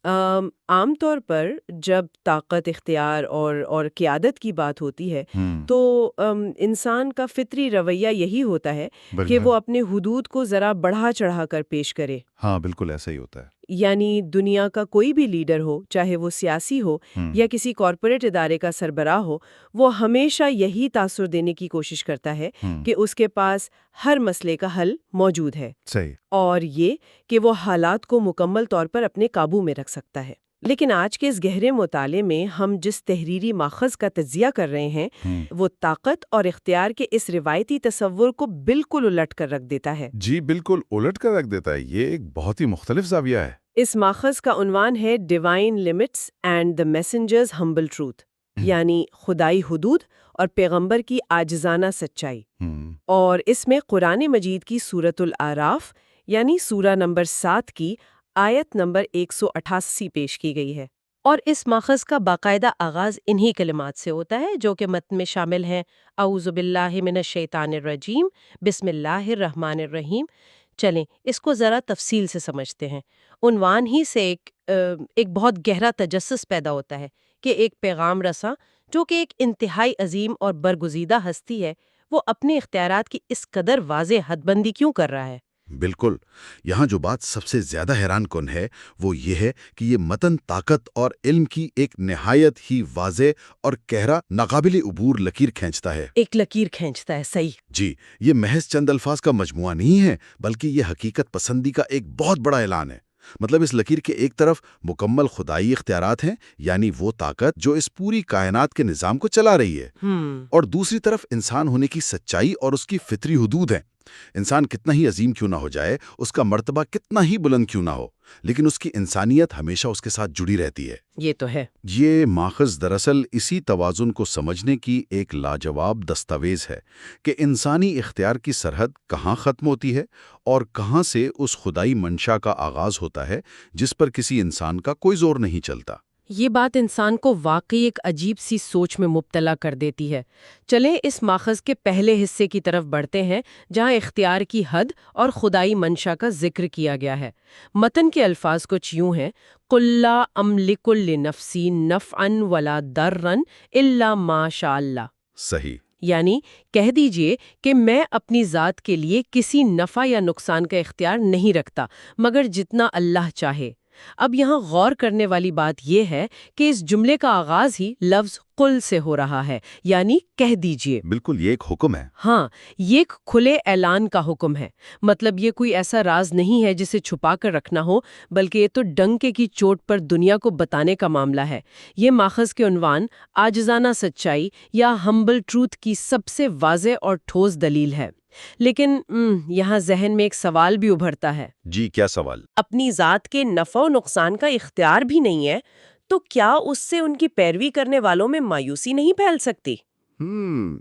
عام طور پر جب طاقت، اختیار اور قیادت کی بات ہوتی ہے تو انسان کا فطری رویہ یہی ہوتا ہے کہ وہ اپنے حدود کو ذرا بڑھا چڑھا کر پیش کرے۔ ہاں بالکل ایسا ہی ہوتا ہے۔ یعنی دنیا کا کوئی بھی لیڈر ہو، چاہے وہ سیاسی ہو یا کسی کارپوریٹ ادارے کا سربراہ ہو، وہ ہمیشہ یہی تاثر دینے کی کوشش کرتا ہے کہ اس کے پاس ہر مسئلے کا حل موجود ہے، صحیح، اور یہ کہ وہ حالات کو مکمل طور پر اپنے قابو میں رکھ سکتا ہے۔ لیکن آج کے اس گہرے مطالعے میں ہم جس تحریری ماخذ کا تجزیہ کر رہے ہیں وہ طاقت اور اختیار کے اس روایتی تصور کو بالکل الٹ کر رکھ دیتا ہے۔ جی بالکل الٹ کر رکھ دیتا ہے، یہ ایک بہت ہی مختلف زاویہ ہے۔ اس ماخذ کا عنوان ہے divine limits and the messengers humble truth, یعنی خدائی حدود اور پیغمبر کی عاجزانہ سچائی۔ اور اس میں قرآن مجید کی سورۃ الاعراف یعنی سورہ نمبر 7 کی آیت نمبر 188 پیش کی گئی ہے۔ اور اس ماخذ کا باقاعدہ آغاز انہی کلمات سے ہوتا ہے جو کہ متن میں شامل ہیں: اعوذ باللہ من الشیطان الرجیم، بسم اللہ الرحمن الرحیم۔ چلیں اس کو ذرا تفصیل سے سمجھتے ہیں۔ عنوان ہی سے ایک بہت گہرا تجسس پیدا ہوتا ہے کہ ایک پیغام رساں جو کہ ایک انتہائی عظیم اور برگزیدہ ہستی ہے، وہ اپنے اختیارات کی اس قدر واضح حد بندی کیوں کر رہا ہے؟ بالکل، یہاں جو بات سب سے زیادہ حیران کن ہے وہ یہ ہے کہ یہ متن طاقت اور علم کی ایک نہایت ہی واضح اور گہرا ناقابل عبور لکیر کھینچتا ہے۔ ایک لکیر کھینچتا ہے، صحیح۔ جی، یہ محض چند الفاظ کا مجموعہ نہیں ہے بلکہ یہ حقیقت پسندی کا ایک بہت بڑا اعلان ہے۔ مطلب اس لکیر کے ایک طرف مکمل خدائی اختیارات ہیں، یعنی وہ طاقت جو اس پوری کائنات کے نظام کو چلا رہی ہے، اور دوسری طرف انسان ہونے کی سچائی اور اس کی فطری حدود ہیں۔ انسان کتنا ہی عظیم کیوں نہ ہو جائے، اس کا مرتبہ کتنا ہی بلند کیوں نہ ہو، لیکن اس کی انسانیت ہمیشہ اس کے ساتھ جڑی رہتی ہے۔ یہ تو ہے۔ یہ ماخذ دراصل اسی توازن کو سمجھنے کی ایک لاجواب دستاویز ہے کہ انسانی اختیار کی سرحد کہاں ختم ہوتی ہے اور کہاں سے اس خدائی منشا کا آغاز ہوتا ہے جس پر کسی انسان کا کوئی زور نہیں چلتا۔ یہ بات انسان کو واقعی ایک عجیب سی سوچ میں مبتلا کر دیتی ہے۔ چلیں اس ماخذ کے پہلے حصے کی طرف بڑھتے ہیں جہاں اختیار کی حد اور خدائی منشا کا ذکر کیا گیا ہے۔ متن کے الفاظ کچھ یوں ہیں: قُل لَا أَمْلِكُ لِنَفْسِي نَفْعًا وَلَا ضَرًّا إِلَّا مَا شَاءَ اللَّهُ۔ صحیح، یعنی کہہ دیجئے کہ میں اپنی ذات کے لیے کسی نفع یا نقصان کا اختیار نہیں رکھتا مگر جتنا اللہ چاہے۔ اب یہاں غور کرنے والی بات یہ ہے کہ اس جملے کا آغاز ہی لفظ قل سے ہو رہا ہے، یعنی کہہ دیجئے۔ بالکل، یہ ایک حکم ہے۔ ہاں، یہ ایک کھلے اعلان کا حکم ہے۔ مطلب یہ کوئی ایسا راز نہیں ہے جسے چھپا کر رکھنا ہو، بلکہ یہ تو ڈنکے کی چوٹ پر دنیا کو بتانے کا معاملہ ہے۔ یہ ماخذ کے عنوان عاجزانہ سچائی یا ہمبل ٹروتھ کی سب سے واضح اور ٹھوس دلیل ہے۔ لیکن یہاں ذہن میں ایک سوال بھی ابھرتا ہے۔ جی، کیا سوال؟ اپنی ذات کے نفع و نقصان کا اختیار بھی نہیں ہے تو کیا اس سے ان کی پیروی کرنے والوں میں مایوسی نہیں پھیل سکتی؟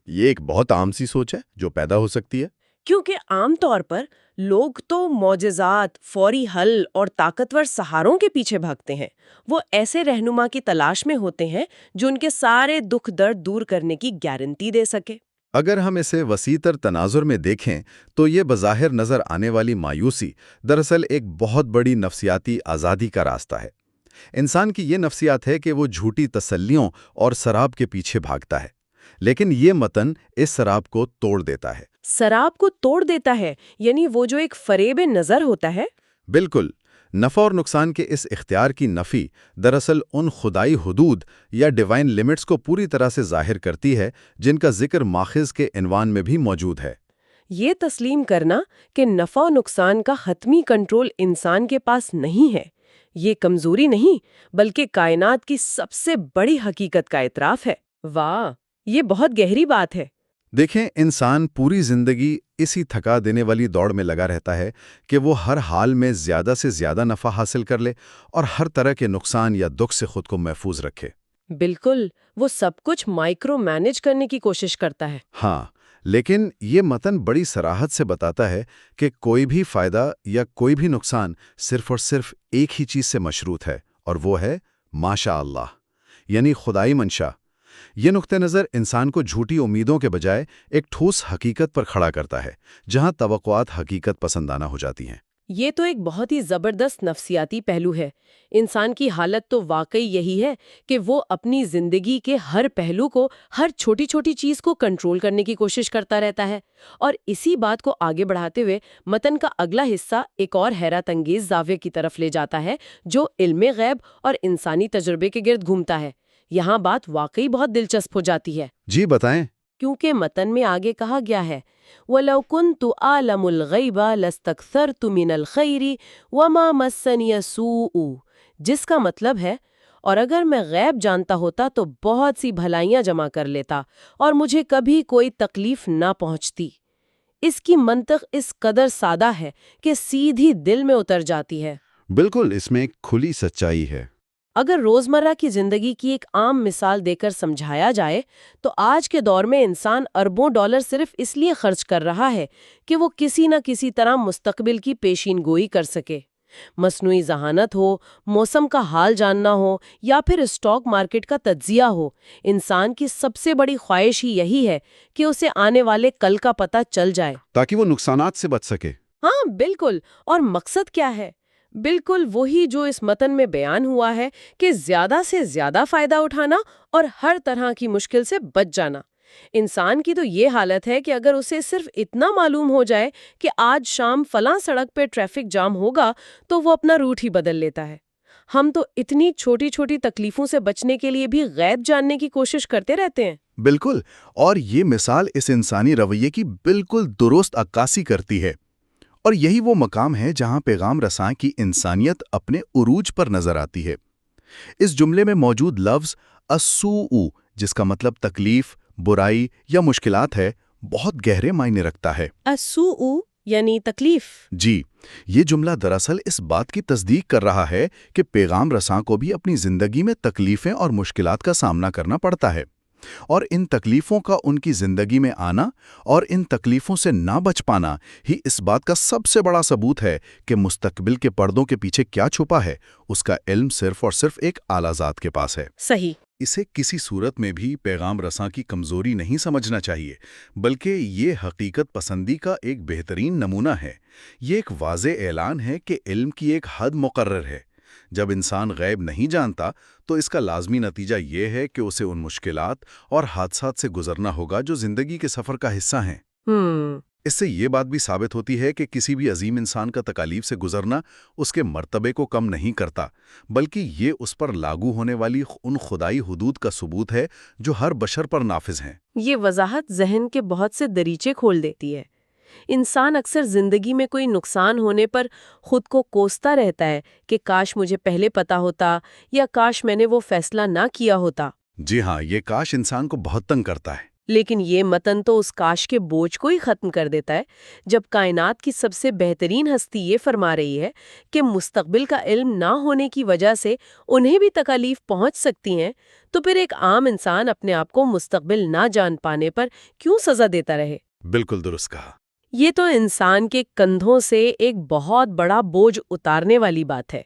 یہ ایک بہت عام سی سوچ ہے جو پیدا ہو سکتی ہے۔ کیونکہ عام طور پر لوگ تو معجزات، فوری حل اور طاقتور سہاروں کے پیچھے بھاگتے ہیں۔ وہ ایسے رہنما کی تلاش میں ہوتے ہیں جو ان کے سارے دکھ درد دور کرنے کی گارنٹی دے سکے۔ اگر ہم اسے وسیع تر تناظر میں دیکھیں تو یہ بظاہر نظر آنے والی مایوسی دراصل ایک بہت بڑی نفسیاتی آزادی کا راستہ ہے۔ انسان کی یہ نفسیات ہے کہ وہ جھوٹی تسلیوں اور سراب کے پیچھے بھاگتا ہے، لیکن یہ متن اس سراب کو توڑ دیتا ہے۔ سراب کو توڑ دیتا ہے یعنی وہ جو ایک فریب نظر ہوتا ہے؟ بالکل، نفع اور نقصان کے اس اختیار کی نفی دراصل ان خدائی حدود یا ڈیوائن لمٹس کو پوری طرح سے ظاہر کرتی ہے جن کا ذکر ماخذ کے عنوان میں بھی موجود ہے۔ یہ تسلیم کرنا کہ نفع و نقصان کا حتمی کنٹرول انسان کے پاس نہیں ہے، یہ کمزوری نہیں بلکہ کائنات کی سب سے بڑی حقیقت کا اعتراف ہے۔ واہ، یہ بہت گہری بات ہے۔ دیکھیں، انسان پوری زندگی اسی تھکا دینے والی دوڑ میں لگا رہتا ہے کہ وہ ہر حال میں زیادہ سے زیادہ نفع حاصل کر لے اور ہر طرح کے نقصان یا دکھ سے خود کو محفوظ رکھے۔ بالکل، وہ سب کچھ مائکرو مینج کرنے کی کوشش کرتا ہے۔ ہاں، لیکن یہ متن بڑی صراحت سے بتاتا ہے کہ کوئی بھی فائدہ یا کوئی بھی نقصان صرف اور صرف ایک ہی چیز سے مشروط ہے، اور وہ ہے ماشاء اللہ، یعنی خدائی منشا۔ یہ نقطہ نظر انسان کو جھوٹی امیدوں کے بجائے ایک ٹھوس حقیقت پر کھڑا کرتا ہے، جہاں توقعات حقیقت پسندانہ ہو جاتی ہیں۔ یہ تو ایک بہت ہی زبردست نفسیاتی پہلو ہے۔ انسان کی حالت تو واقعی یہی ہے کہ وہ اپنی زندگی کے ہر پہلو کو، ہر چھوٹی چھوٹی چیز کو کنٹرول کرنے کی کوشش کرتا رہتا ہے۔ اور اسی بات کو آگے بڑھاتے ہوئے متن کا اگلا حصہ ایک اور حیرت انگیز زاویے کی طرف لے جاتا ہے، جو علم غیب اور انسانی تجربے کے گرد گھومتا ہے۔ یہاں بات واقعی بہت دلچسپ ہو جاتی ہے۔ جی بتائیں۔ کیونکہ متن میں آگے کہا گیا ہے وَلَوْ كُنْتُ أَعْلَمُ الْغَيْبَ لَاسْتَكْثَرْتُ مِنَ الْخَيْرِ وَمَا مَسَّنِيَ السُّوءُ، جس کا مطلب ہے اور اگر میں غیب جانتا ہوتا تو بہت سی بھلائیاں جمع کر لیتا اور مجھے کبھی کوئی تکلیف نہ پہنچتی۔ اس کی منطق اس قدر سادہ ہے کہ سیدھی دل میں اتر جاتی ہے۔ بالکل، اس میں ایک کھلی سچائی ہے۔ اگر روزمرہ کی زندگی کی ایک عام مثال دے کر سمجھایا جائے تو آج کے دور میں انسان اربوں ڈالر صرف اس لیے خرچ کر رہا ہے کہ وہ کسی نہ کسی طرح مستقبل کی پیشین گوئی کر سکے۔ مصنوعی ذہانت ہو، موسم کا حال جاننا ہو یا پھر اسٹاک مارکیٹ کا تجزیہ ہو، انسان کی سب سے بڑی خواہش ہی یہی ہے کہ اسے آنے والے کل کا پتہ چل جائے تاکہ وہ نقصانات سے بچ سکے۔ ہاں بالکل۔ اور مقصد کیا ہے؟ بالکل وہی جو اس متن میں بیان ہوا ہے کہ زیادہ سے زیادہ فائدہ اٹھانا اور ہر طرح کی مشکل سے بچ جانا۔ انسان کی تو یہ حالت ہے کہ اگر اسے صرف اتنا معلوم ہو جائے کہ آج شام فلاں سڑک پہ ٹریفک جام ہوگا تو وہ اپنا روٹ ہی بدل لیتا ہے۔ ہم تو اتنی چھوٹی چھوٹی تکلیفوں سے بچنے کے لیے بھی غیب جاننے کی کوشش کرتے رہتے ہیں۔ بالکل، اور یہ مثال اس انسانی رویے کی بالکل درست عکاسی کرتی ہے۔ اور یہی وہ مقام ہے جہاں پیغام رساں کی انسانیت اپنے عروج پر نظر آتی ہے۔ اس جملے میں موجود لفظ السوء، جس کا مطلب تکلیف، برائی یا مشکلات ہے، بہت گہرے معنی رکھتا ہے۔ السوء یعنی تکلیف۔ جی، یہ جملہ دراصل اس بات کی تصدیق کر رہا ہے کہ پیغام رساں کو بھی اپنی زندگی میں تکلیفیں اور مشکلات کا سامنا کرنا پڑتا ہے، اور ان تکلیفوں کا ان کی زندگی میں آنا اور ان تکلیفوں سے نہ بچ پانا ہی اس بات کا سب سے بڑا ثبوت ہے کہ مستقبل کے پردوں کے پیچھے کیا چھپا ہے، اس کا علم صرف اور صرف ایک اعلیٰ ذات کے پاس ہے۔ صحیح۔ اسے کسی صورت میں بھی پیغام رساں کی کمزوری نہیں سمجھنا چاہیے، بلکہ یہ حقیقت پسندی کا ایک بہترین نمونہ ہے۔ یہ ایک واضح اعلان ہے کہ علم کی ایک حد مقرر ہے۔ جب انسان غیب نہیں جانتا تو اس کا لازمی نتیجہ یہ ہے کہ اسے ان مشکلات اور حادثات سے گزرنا ہوگا جو زندگی کے سفر کا حصہ ہیں۔ اس سے یہ بات بھی ثابت ہوتی ہے کہ کسی بھی عظیم انسان کا تکالیف سے گزرنا اس کے مرتبے کو کم نہیں کرتا، بلکہ یہ اس پر لاگو ہونے والی ان خدائی حدود کا ثبوت ہے جو ہر بشر پر نافذ ہیں۔ یہ وضاحت ذہن کے بہت سے دریچے کھول دیتی ہے۔ انسان اکثر زندگی میں کوئی نقصان ہونے پر خود کو کوستا رہتا ہے کہ کاش مجھے پہلے پتا ہوتا یا کاش میں نے وہ فیصلہ نہ کیا ہوتا۔ جی ہاں، یہ کاش انسان کو بہت تنگ کرتا ہے۔ لیکن یہ متن تو اس کاش کے بوجھ کو ہی ختم کر دیتا ہے جب کائنات کی سب سے بہترین ہستی یہ فرما رہی ہے کہ مستقبل کا علم نہ ہونے کی وجہ سے انہیں بھی تکالیف پہنچ سکتی ہیں، تو پھر ایک عام انسان اپنے آپ کو مستقبل نہ جان پانے پر کیوں سزا دیتا رہے؟ بالکل درست کہا۔ یہ تو انسان کے کندھوں سے ایک بہت بڑا بوجھ اتارنے والی بات ہے۔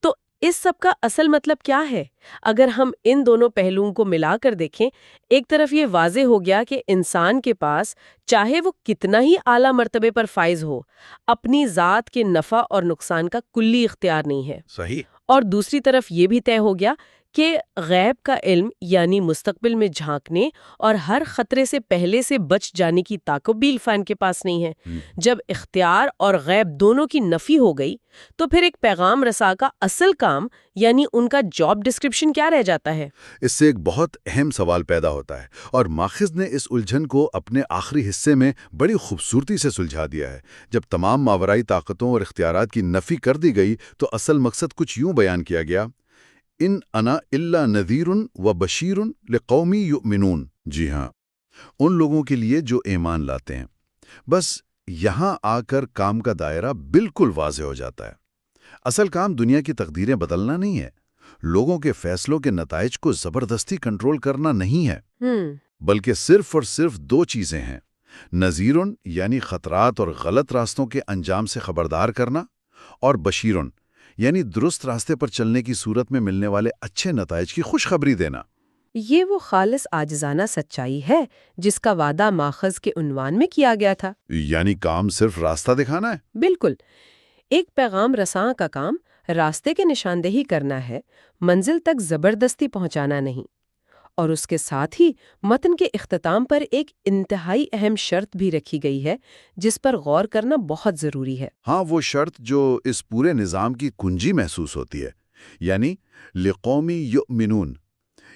تو اس سب کا اصل مطلب کیا ہے؟ اگر ہم ان دونوں پہلوؤں کو ملا کر دیکھیں، ایک طرف یہ واضح ہو گیا کہ انسان کے پاس چاہے وہ کتنا ہی اعلیٰ مرتبے پر فائز ہو، اپنی ذات کے نفع اور نقصان کا کلی اختیار نہیں ہے۔ صحیح۔ اور دوسری طرف یہ بھی طے ہو گیا کہ غیب کا علم یعنی مستقبل میں جھانکنے اور ہر خطرے سے پہلے سے بچ جانے کی طاقت بھی انسان کے پاس نہیں ہے۔ جب اختیار اور غیب دونوں کی نفی ہو گئی تو پھر ایک پیغام رساں کا اصل کام یعنی ان کا جاب ڈسکرپشن کیا رہ جاتا ہے؟ اس سے ایک بہت اہم سوال پیدا ہوتا ہے، اور ماخذ نے اس الجھن کو اپنے آخری حصے میں بڑی خوبصورتی سے سلجھا دیا ہے۔ جب تمام ماورائی طاقتوں اور اختیارات کی نفی کر دی گئی تو اصل مقصد کچھ یوں بیان کیا گیا: ان انا الا نذیر و بشیر لقوم یؤمنون۔ جی ہاں، ان لوگوں کے لیے جو ایمان لاتے ہیں۔ بس یہاں آ کر کام کا دائرہ بالکل واضح ہو جاتا ہے۔ اصل کام دنیا کی تقدیریں بدلنا نہیں ہے، لوگوں کے فیصلوں کے نتائج کو زبردستی کنٹرول کرنا نہیں ہے، بلکہ صرف اور صرف دو چیزیں ہیں: نذیرن یعنی خطرات اور غلط راستوں کے انجام سے خبردار کرنا، اور بشیرن یعنی درست راستے پر چلنے کی صورت میں ملنے والے اچھے نتائج کی خوشخبری دینا۔ یہ وہ خالص عاجزانہ سچائی ہے جس کا وعدہ ماخذ کے عنوان میں کیا گیا تھا۔ یعنی کام صرف راستہ دکھانا ہے؟ بالکل۔ ایک پیغام رساں کا کام راستے کی نشاندہی کرنا ہے، منزل تک زبردستی پہنچانا نہیں۔ اور اس کے ساتھ ہی متن کے اختتام پر ایک انتہائی اہم شرط بھی رکھی گئی ہے جس پر غور کرنا بہت ضروری ہے۔ ہاں، وہ شرط جو اس پورے نظام کی کنجی محسوس ہوتی ہے، یعنی لقومی یؤمنون۔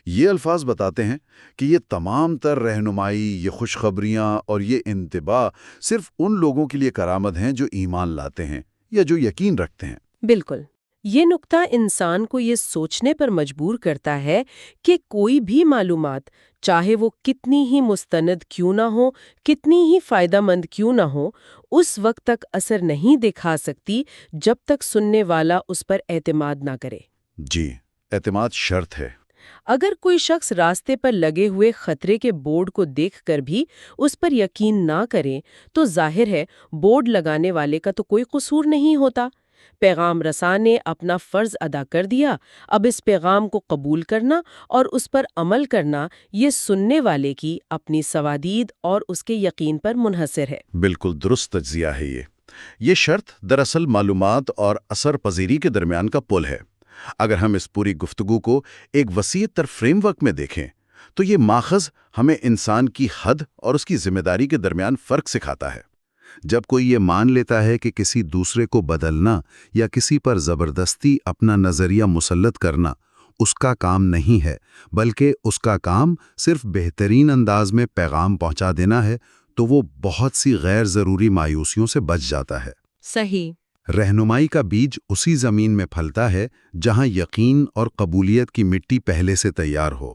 یہ الفاظ بتاتے ہیں کہ یہ تمام تر رہنمائی، یہ خوشخبریاں اور یہ انتباہ صرف ان لوگوں کے لیے کارآمد ہیں جو ایمان لاتے ہیں یا جو یقین رکھتے ہیں۔ بالکل، یہ نقطہ انسان کو یہ سوچنے پر مجبور کرتا ہے کہ کوئی بھی معلومات، چاہے وہ کتنی ہی مستند کیوں نہ ہو، کتنی ہی فائدہ مند کیوں نہ ہو، اس وقت تک اثر نہیں دکھا سکتی جب تک سننے والا اس پر اعتماد نہ کرے۔ جی، اعتماد شرط ہے۔ اگر کوئی شخص راستے پر لگے ہوئے خطرے کے بورڈ کو دیکھ کر بھی اس پر یقین نہ کرے تو ظاہر ہے بورڈ لگانے والے کا تو کوئی قصور نہیں ہوتا۔ پیغام رساں نے اپنا فرض ادا کر دیا، اب اس پیغام کو قبول کرنا اور اس پر عمل کرنا یہ سننے والے کی اپنی سوادید اور اس کے یقین پر منحصر ہے۔ بالکل درست تجزیہ ہے یہ شرط دراصل معلومات اور اثر پذیری کے درمیان کا پل ہے۔ اگر ہم اس پوری گفتگو کو ایک وسیع تر فریم ورک میں دیکھیں تو یہ ماخذ ہمیں انسان کی حد اور اس کی ذمہ داری کے درمیان فرق سکھاتا ہے۔ جب کوئی یہ مان لیتا ہے کہ کسی دوسرے کو بدلنا یا کسی پر زبردستی اپنا نظریہ مسلط کرنا اس کا کام نہیں ہے، بلکہ اس کا کام صرف بہترین انداز میں پیغام پہنچا دینا ہے، تو وہ بہت سی غیر ضروری مایوسیوں سے بچ جاتا ہے۔ صحیح۔ رہنمائی کا بیج اسی زمین میں پھلتا ہے جہاں یقین اور قبولیت کی مٹی پہلے سے تیار ہو۔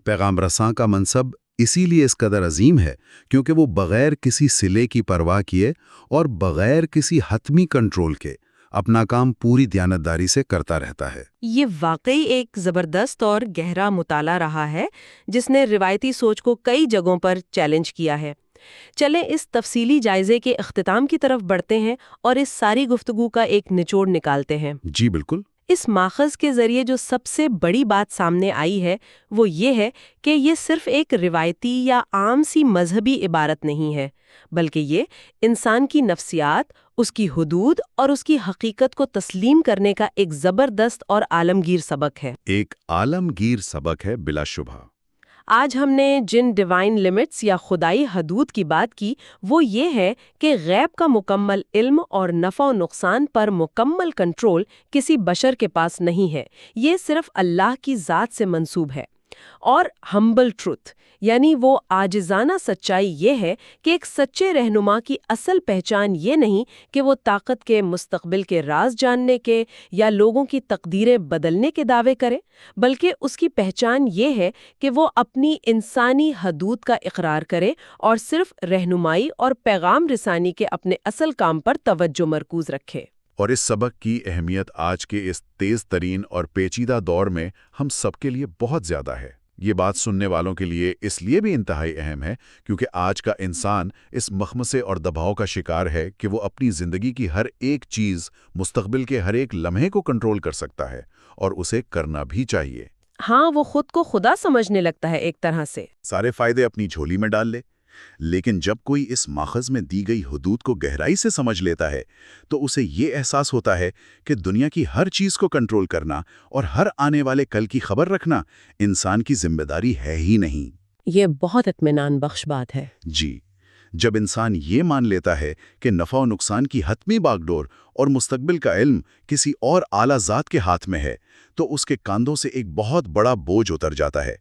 پیغام رساں کا منصب اسی لیے اس قدر عظیم ہے کیونکہ وہ بغیر کسی صلے کی پرواہ کیے اور بغیر کسی حتمی کنٹرول کے اپنا کام پوری دیانتداری سے کرتا رہتا ہے۔ یہ واقعی ایک زبردست اور گہرا مطالعہ رہا ہے جس نے روایتی سوچ کو کئی جگہوں پر چیلنج کیا ہے۔ چلیں اس تفصیلی جائزے کے اختتام کی طرف بڑھتے ہیں اور اس ساری گفتگو کا ایک نچوڑ نکالتے ہیں۔ جی بالکل۔ اس ماخذ کے ذریعے جو سب سے بڑی بات سامنے آئی ہے وہ یہ ہے کہ یہ صرف ایک روایتی یا عام سی مذہبی عبارت نہیں ہے، بلکہ یہ انسان کی نفسیات، اس کی حدود اور اس کی حقیقت کو تسلیم کرنے کا ایک زبردست اور عالمگیر سبق ہے۔ ایک عالمگیر سبق ہے بلا شبہ۔ آج ہم نے جن ڈیوائن لیمٹس یا خدائی حدود کی بات کی وہ یہ ہے کہ غیب کا مکمل علم اور نفع و نقصان پر مکمل کنٹرول کسی بشر کے پاس نہیں ہے، یہ صرف اللہ کی ذات سے منسوب ہے۔ اور ہمبل ٹروتھ یعنی وہ عاجزانہ سچائی یہ ہے کہ ایک سچے رہنما کی اصل پہچان یہ نہیں کہ وہ طاقت کے مستقبل کے راز جاننے کے یا لوگوں کی تقدیریں بدلنے کے دعوے کرے، بلکہ اس کی پہچان یہ ہے کہ وہ اپنی انسانی حدود کا اقرار کرے اور صرف رہنمائی اور پیغام رسانی کے اپنے اصل کام پر توجہ مرکوز رکھے۔ اور اس سبق کی اہمیت آج کے اس تیز ترین اور پیچیدہ دور میں ہم سب کے لیے بہت زیادہ ہے۔ یہ بات سننے والوں کے لیے اس لیے بھی انتہائی اہم ہے کیونکہ آج کا انسان اس مخمصے اور دباؤ کا شکار ہے کہ وہ اپنی زندگی کی ہر ایک چیز، مستقبل کے ہر ایک لمحے کو کنٹرول کر سکتا ہے، اور اسے کرنا بھی چاہیے۔ ہاں، وہ خود کو خدا سمجھنے لگتا ہے ایک طرح سے۔ سارے فائدے اپنی جھولی میں ڈال لے، لیکن جب کوئی اس ماخذ میں دی گئی حدود کو گہرائی سے سمجھ لیتا ہے تو اسے یہ احساس ہوتا ہے کہ دنیا کی ہر چیز کو کنٹرول کرنا اور ہر آنے والے کل کی خبر رکھنا انسان کی ذمہ داری ہے ہی نہیں۔ یہ بہت اطمینان بخش بات ہے۔ جی، جب انسان یہ مان لیتا ہے کہ نفع و نقصان کی حتمی باغ ڈور اور مستقبل کا علم کسی اور اعلیٰ ذات کے ہاتھ میں ہے تو اس کے کاندھوں سے ایک بہت بڑا بوجھ اتر جاتا ہے۔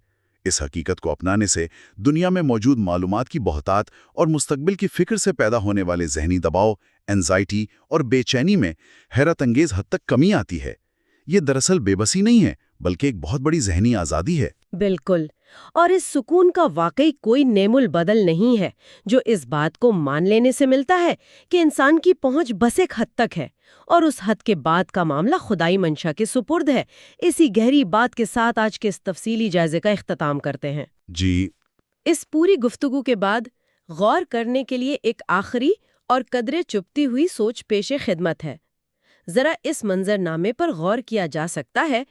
اس حقیقت کو اپنانے سے دنیا میں موجود معلومات کی بہتات اور مستقبل کی فکر سے پیدا ہونے والے ذہنی دباؤ، انزائٹی اور بے چینی میں حیرت انگیز حد تک کمی آتی ہے۔ یہ دراصل بے بسی نہیں ہے بلکہ ایک بہت بڑی ذہنی آزادی ہے۔ بالکل، اور اس سکون کا واقعی کوئی نعم البدل نہیں ہے جو اس بات کو مان لینے سے ملتا ہے کہ انسان کی پہنچ بس ایک حد تک ہے اور اس حد کے بعد کا معاملہ خدائی منشا کے سپرد ہے۔ اسی گہری بات کے ساتھ آج کے اس تفصیلی جائزے کا اختتام کرتے ہیں۔ جی، اس پوری گفتگو کے بعد غور کرنے کے لیے ایک آخری اور قدرے چپتی ہوئی سوچ پیش خدمت ہے۔ ذرا اس منظر نامے پر غور کیا جا سکتا ہے۔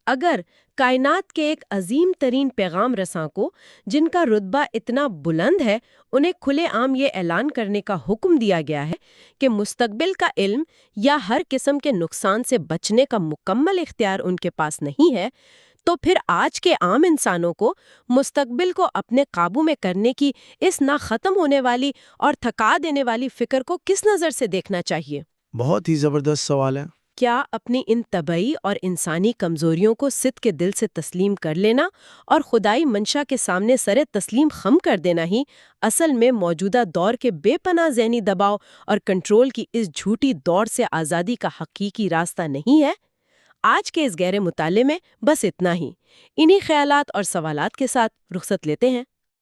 اگر کائنات کے ایک عظیم ترین پیغام رساں کو، جن کا رتبہ اتنا بلند ہے، انہیں کھلے عام یہ اعلان کرنے کا حکم دیا گیا ہے کہ مستقبل کا علم یا ہر قسم کے نقصان سے بچنے کا مکمل اختیار ان کے پاس نہیں ہے، تو پھر آج کے عام انسانوں کو مستقبل کو اپنے قابو میں کرنے کی اس نہ ختم ہونے والی اور تھکا دینے والی فکر کو کس نظر سے دیکھنا چاہیے؟ بہت ہی زبردست سوال ہے۔ کیا اپنی ان طبعی اور انسانی کمزوریوں کو صدق کے دل سے تسلیم کر لینا اور خدائی منشا کے سامنے سر تسلیم خم کر دینا ہی اصل میں موجودہ دور کے بے پناہ ذہنی دباؤ اور کنٹرول کی اس جھوٹی دوڑ سے آزادی کا حقیقی راستہ نہیں ہے؟ آج کے اس گہرے مطالعے میں بس اتنا ہی۔ انہی خیالات اور سوالات کے ساتھ رخصت لیتے ہیں۔